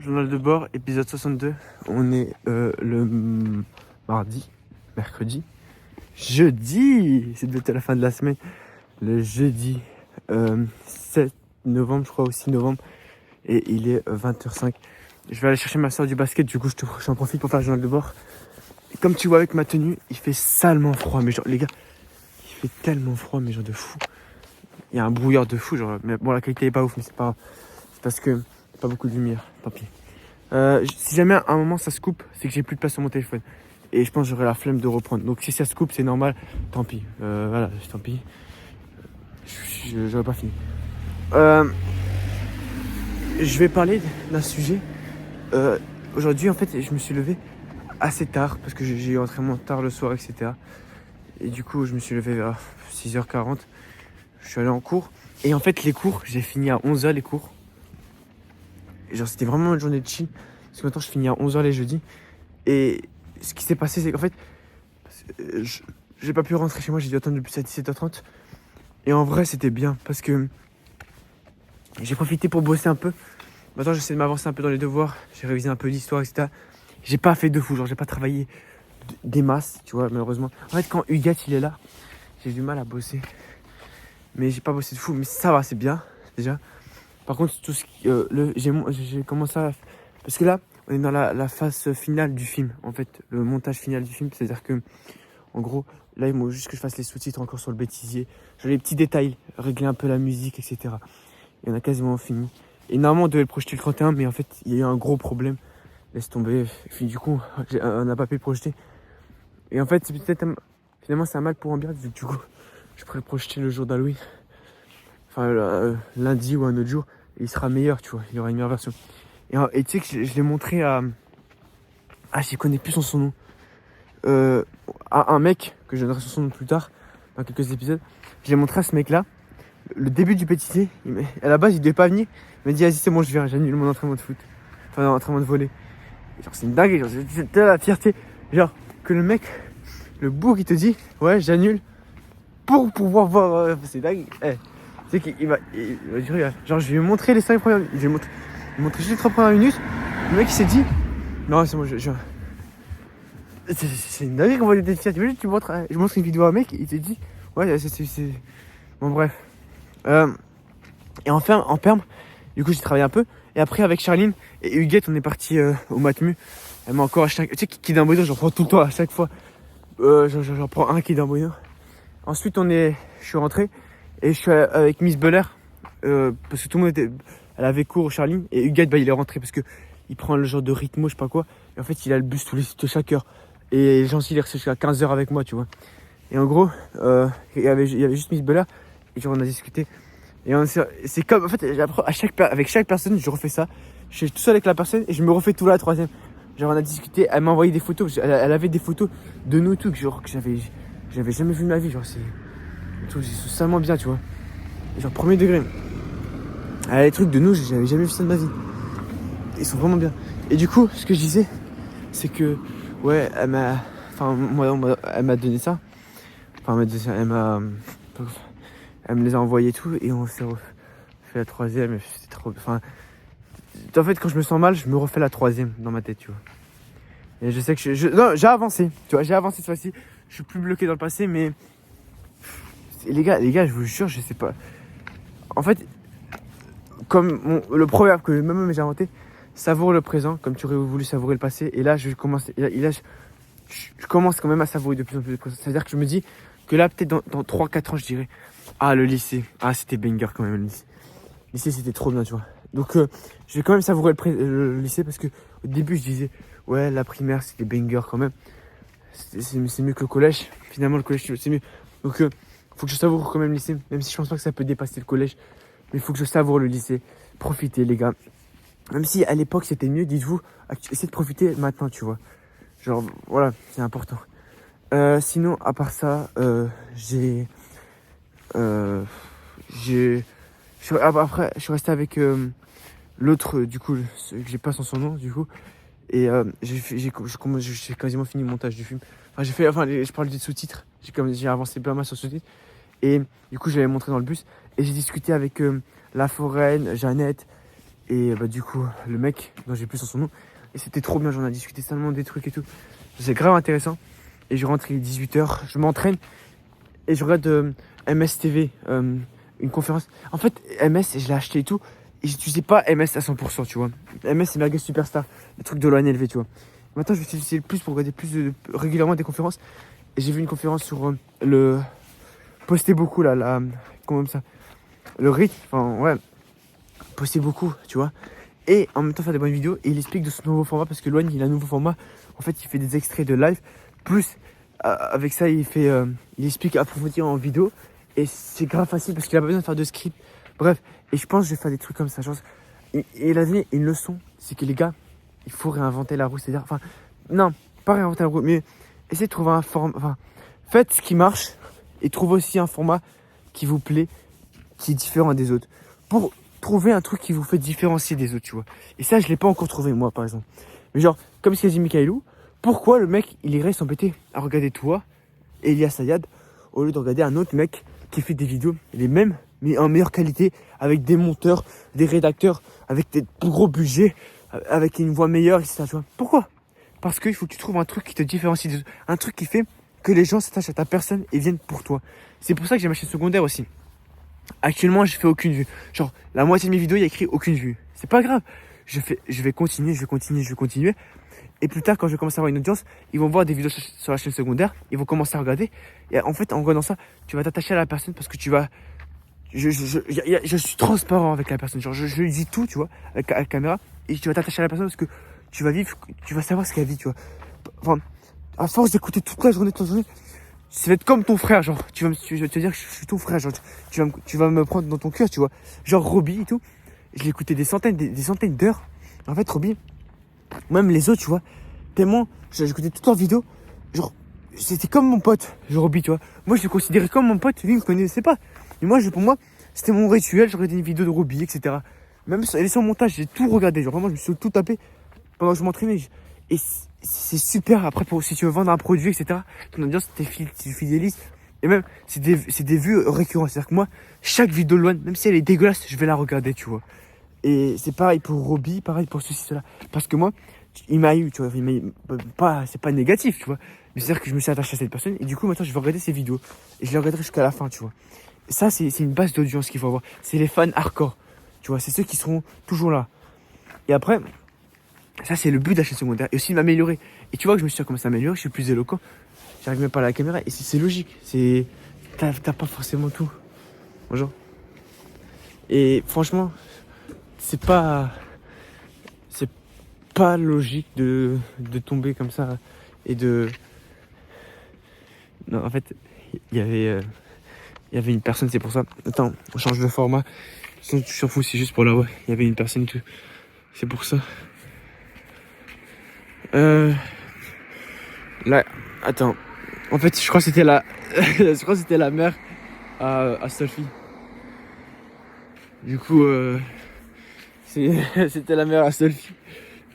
Journal de bord, épisode 62. On est le mercredi, jeudi. C'est peut-être à la fin de la semaine. Le jeudi 7 novembre, je crois, ou 6 novembre. Et il est 20h05. Je vais aller chercher ma soeur du basket. Du coup, j'en profite pour faire le journal de bord. Et comme tu vois avec ma tenue, il fait salement froid. Mais genre, les gars, il fait tellement froid, mais genre de fou. Il y a un brouillard de fou. Genre, mais bon, la qualité est pas ouf, mais c'est pas grave. C'est parce que pas beaucoup de lumière, tant pis. Si jamais à un moment ça se coupe, c'est que j'ai plus de place sur mon téléphone. Et je pense que j'aurai la flemme de reprendre. Donc si ça se coupe, c'est normal, tant pis. Voilà, tant pis. J'aurais pas fini. Je vais parler d'un sujet. Aujourd'hui, en fait, je me suis levé assez tard parce que j'ai eu entraînement tard le soir, etc. Et du coup, je me suis levé vers 6h40. Je suis allé en cours. Et en fait, les cours, j'ai fini à 11h les cours. Et genre, c'était vraiment une journée de chill. Parce que maintenant, je finis à 11h les jeudis. Et ce qui s'est passé, c'est qu'en fait, j'ai pas pu rentrer chez moi. J'ai dû attendre depuis 17h30. Et en vrai, c'était bien. Parce que j'ai profité pour bosser un peu. Maintenant, j'essaie de m'avancer un peu dans les devoirs. J'ai révisé un peu l'histoire, etc. J'ai pas fait de fou. Genre, j'ai pas travaillé des masses, tu vois, malheureusement. En fait, quand Huguette, il est là, j'ai du mal à bosser. Mais j'ai pas bossé de fou. Mais ça va, c'est bien, déjà. Par contre, tout ce qui, j'ai commencé à... Parce que là, on est dans la phase finale du film, en fait, le montage final du film. C'est-à-dire que, en gros, là, il faut juste que je fasse les sous-titres encore sur le bêtisier. J'ai les petits détails, régler un peu la musique, etc. Et on a quasiment fini. Et normalement, on devait le projeter le 31, mais en fait, il y a eu un gros problème. Laisse tomber. Et puis, du coup, on n'a pas pu le projeter. Et en fait, c'est peut-être... Finalement, c'est un mal pour en bien, vu que du coup, je pourrais le projeter le jour d'Halloween. Enfin, lundi ou un autre jour. Et il sera meilleur, tu vois. Il y aura une meilleure version. Et tu sais que je l'ai montré à... Ah, je connais plus son nom. À un mec, que je donnerai son nom plus tard, dans quelques épisodes. Je l'ai montré à ce mec-là. Le début du bêtisier, à la base, il devait pas venir. Il m'a dit, vas-y, c'est bon, je viens, j'annule mon entraînement de foot. Enfin, entraînement de volley. Et genre, c'est une dingue, genre, c'était la fierté. Genre, que le mec, le bourg, il te dit, ouais, j'annule pour pouvoir voir. C'est dingue. Tu sais qu'il m'a dit, regarde, genre, je lui ai montré les 5 premières minutes. Il m'a montré juste les 3 premières minutes. Le mec, il s'est dit, non, c'est bon, c'est une dingue qu'on va lui être fier. Tu montres, je montre une vidéo à un mec, il te dit, ouais, c'est. Bon, bref. Et en perm, du coup, j'ai travaillé un peu. Et après, avec Charline et Huguette, on est parti au Matmu. Elle m'a encore acheté un. Tu sais, Kid Bonheur, j'en prends tout le temps à chaque fois. J'en prends un Kid Bonheur. Ensuite, je suis rentré et je suis avec Miss Buller. Parce que tout le monde elle avait cours, Charline. Et Huguette, il est rentré parce que il prend le genre de rythme, je sais pas quoi. Et en fait, il a le bus chaque heure. Et Jean-Cy, il est resté jusqu'à 15h avec moi, tu vois. Et en gros, il y avait juste Miss Buller. Et genre, on a discuté. Et c'est comme, en fait, avec chaque personne, je refais ça. Je suis tout seul avec la personne et je me refais tout là, la troisième. Genre, on a discuté, elle m'a envoyé des photos. Elle avait des photos de nous, tout, genre, que j'avais jamais vu de ma vie. Genre, c'est seulement bien, tu vois. Genre, premier degré. Elle a des trucs de nous, j'avais jamais vu ça de ma vie. Ils sont vraiment bien. Et du coup, ce que je disais, c'est que, ouais, elle m'a donné ça. Enfin, elle me les a envoyés et tout. Et on s'est refait la troisième. C'était trop. Enfin, en fait, quand je me sens mal, je me refais la troisième dans ma tête, tu vois. Et je sais que non, j'ai avancé. Tu vois, j'ai avancé cette fois-ci. Je suis plus bloqué dans le passé, mais. Les gars, je vous jure, je sais pas. En fait, comme le proverbe que même j'ai inventé, savoure le présent comme tu aurais voulu savourer le passé. Et là, je commence quand même à savourer de plus en plus le présent. C'est-à-dire que je me dis que là, peut-être dans 3-4 ans, je dirais, ah, le lycée, ah, c'était banger quand même, le lycée. Le lycée, c'était trop bien, tu vois. Donc, je vais quand même savourer le lycée parce que au début, je disais, ouais, la primaire, c'était banger quand même. C'est mieux que le collège. Finalement, le collège, c'est mieux. Donc, faut que je savoure quand même le lycée, même si je pense pas que ça peut dépasser le collège. Mais il faut que je savoure le lycée. Profitez, les gars. Même si à l'époque c'était mieux, dites-vous, essayez de profiter maintenant, tu vois. Genre, voilà, c'est important. Sinon, à part ça, après, je suis resté avec l'autre, du coup, j'ai pas son nom, du coup. Et j'ai quasiment fini le montage du film. Enfin, je parle des sous-titres. J'ai avancé pas mal sur sous-titres. Et du coup, je l'avais montré dans le bus. Et j'ai discuté avec la foraine, Jeannette Et bah, du coup, le mec dont j'ai plus son nom, et c'était trop bien, j'en ai discuté tellement des trucs et tout. C'est grave intéressant. Et je rentre, il est 18h, je m'entraîne et je regarde MSTV, une conférence. En fait, MS, je l'ai acheté et tout. Et j'utilisais pas MS à 100%, tu vois. MS, c'est Mega Superstar, le truc de l'ONLV, tu vois. Maintenant, je vais utiliser le plus pour regarder régulièrement des conférences. Et j'ai vu une conférence sur le. Poster beaucoup là, comment ça. Le rythme, enfin, ouais. Poster beaucoup, tu vois. Et en même temps, faire des bonnes vidéos. Et il explique de ce nouveau format parce que Loan, il a un nouveau format. En fait, il fait des extraits de live. Plus, avec ça, il explique approfondir en vidéo. Et c'est grave facile parce qu'il a pas besoin de faire de script. Bref, et je pense que je vais faire des trucs comme ça. Genre, et il a donné une leçon, c'est que les gars, il faut réinventer la roue. C'est-à-dire, enfin, non, pas réinventer la roue, mais essayez de trouver un format. Enfin, faites ce qui marche et trouvez aussi un format qui vous plaît, qui est différent des autres. Pour trouver un truc qui vous fait différencier des autres, tu vois. Et ça, je l'ai pas encore trouvé, moi, par exemple. Mais genre, comme ce qu'a dit Mikaelou, pourquoi le mec, il irait s'embêter à regarder toi, Elias Sayad, au lieu de regarder un autre mec qui fait des vidéos les mêmes, mais en meilleure qualité, avec des monteurs, des rédacteurs, avec des plus gros budgets, avec une voix meilleure, etc. Tu vois. Pourquoi? Parce qu'il faut que tu trouves un truc qui te différencie des autres, un truc qui fait que les gens s'attachent à ta personne et viennent pour toi. C'est pour ça que j'ai ma chaîne secondaire aussi. Actuellement, je fais aucune vue. Genre, la moitié de mes vidéos, il y a écrit aucune vue. C'est pas grave. Je vais continuer. Et plus tard, quand je vais commencer à avoir une audience, ils vont voir des vidéos sur la chaîne secondaire. Ils vont commencer à regarder. Et en fait, en regardant ça, tu vas t'attacher à la personne parce que tu vas. Je suis transparent avec la personne. Genre, je lui dis tout, tu vois, avec la caméra. Et tu vas t'attacher à la personne parce que tu vas savoir ce qu'elle vit, tu vois. Enfin, à force d'écouter toute la journée, ça va être comme ton frère, genre, tu vas te dire que je suis ton frère, genre, tu vas me prendre dans ton cœur, tu vois. Genre, Roby et tout, je l'ai écouté des centaines d'heures. En fait, Roby, même les autres, tu vois, tellement, j'ai écouté toutes leurs vidéos, genre, c'était comme mon pote, genre, Roby, tu vois. Moi, je le considérais comme mon pote, lui, il me connaissait pas. Et moi, pour moi, c'était mon rituel, je regardais une vidéo de Roby, etc. Même sur montage, j'ai tout regardé, genre, vraiment, je me suis tout tapé pendant que je m'entraînais. Et c'est super après si tu veux vendre un produit, etc. Ton audience, tu fidélises. Et même, c'est des vues récurrentes. C'est-à-dire que moi, chaque vidéo de Loan, même si elle est dégueulasse, je vais la regarder, tu vois. Et c'est pareil pour Roby, pareil pour ceci, cela. Parce que moi, il m'a eu, tu vois. C'est pas négatif, tu vois. Mais c'est-à-dire que je me suis attaché à cette personne. Et du coup, maintenant, je vais regarder ses vidéos. Et je les regarderai jusqu'à la fin, tu vois. Et ça, c'est une base d'audience qu'il faut avoir. C'est les fans hardcore. Tu vois, c'est ceux qui seront toujours là. Et après, ça, c'est le but de la chaîne secondaire. Et aussi de m'améliorer. Et tu vois que je me suis commencé à m'améliorer, je suis plus éloquent. J'arrive même pas à la caméra. Et c'est logique. T'as pas forcément tout. Bonjour. Et franchement, c'est pas logique de tomber comme ça. Et de. Non, en fait, il y avait une personne, c'est pour ça. Attends, on change de format. Sinon, tu t'en fous, c'est juste pour la voix. Il y avait une personne, tout. C'est pour ça. Là, attends. En fait, je crois que c'était la mère à Sophie. Du coup, c'était la mère à Sophie.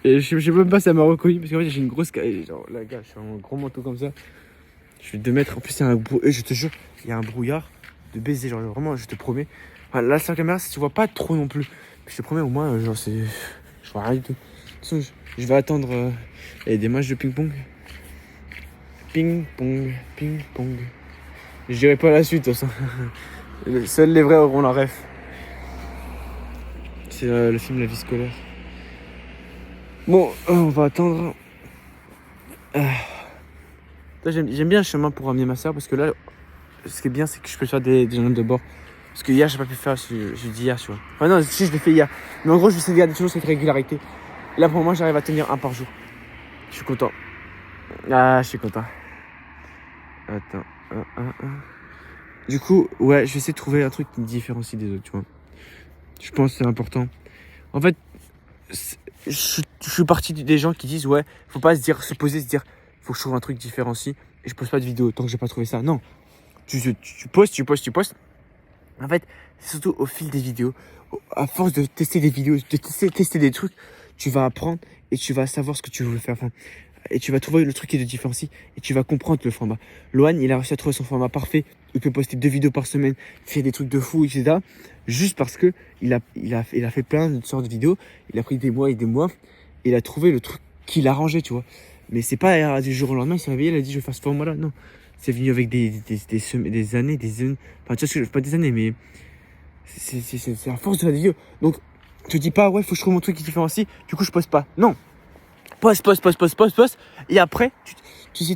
Et je sais même pas si elle m'a reconnu parce qu'en fait, j'ai une grosse. Genre, là, gars, je suis en gros manteau comme ça. Je suis 2 mètres. En plus, je te jure, il y a un brouillard de baiser. Genre, vraiment, je te promets. Enfin, là, sur la caméra, tu vois pas trop non plus. Mais je te promets, au moins, genre, c'est. Je vois rien du tout. De toute façon, je vais attendre des matchs de ping-pong. Ping-pong, ping-pong. Je dirais pas la suite, de toute façon. Seuls les vrais auront la ref. C'est le film La vie scolaire. Bon, on va attendre. J'aime bien le chemin pour ramener ma soeur parce que là, ce qui est bien, c'est que je peux faire des journées de bord. Parce que hier, j'ai pas pu faire, j'ai dit hier, tu vois. Enfin, non, si, je l'ai fait hier. Mais en gros, je vais essayer de garder toujours cette régularité. Et là, pour moi, j'arrive à tenir un par jour. Je suis content. Ah, je suis content. Attends. Du coup, ouais, je vais essayer de trouver un truc qui me différencie des autres, tu vois. Je pense que c'est important. En fait, je suis parti des gens qui disent, ouais, faut pas se poser, se dire, faut que je trouve un truc différencié. Et je poste pas de vidéo tant que j'ai pas trouvé ça. Non. Tu postes. En fait, c'est surtout au fil des vidéos. À force de tester des vidéos, de tester des trucs, tu vas apprendre et tu vas savoir ce que tu veux faire. Enfin, et tu vas trouver le truc qui te différencie et tu vas comprendre le format. Lohan, il a réussi à trouver son format parfait. Il peut poster 2 vidéos par semaine, faire des trucs de fou, etc. Juste parce que il a fait plein de sortes de vidéos. Il a pris des mois et des mois. Et il a trouvé le truc qui l'arrangeait, tu vois. Mais c'est pas du jour au lendemain, il s'est réveillé, il a dit je vais faire ce format-là. Non. C'est venu avec des années, des années. Enfin, tu vois, ce que pas des années, mais c'est à force de faire des vidéos. Donc, te dis pas, ouais, faut que je trouve mon truc qui différencie. Du coup, je poste pas. Non. Poste. Et après, tu sais,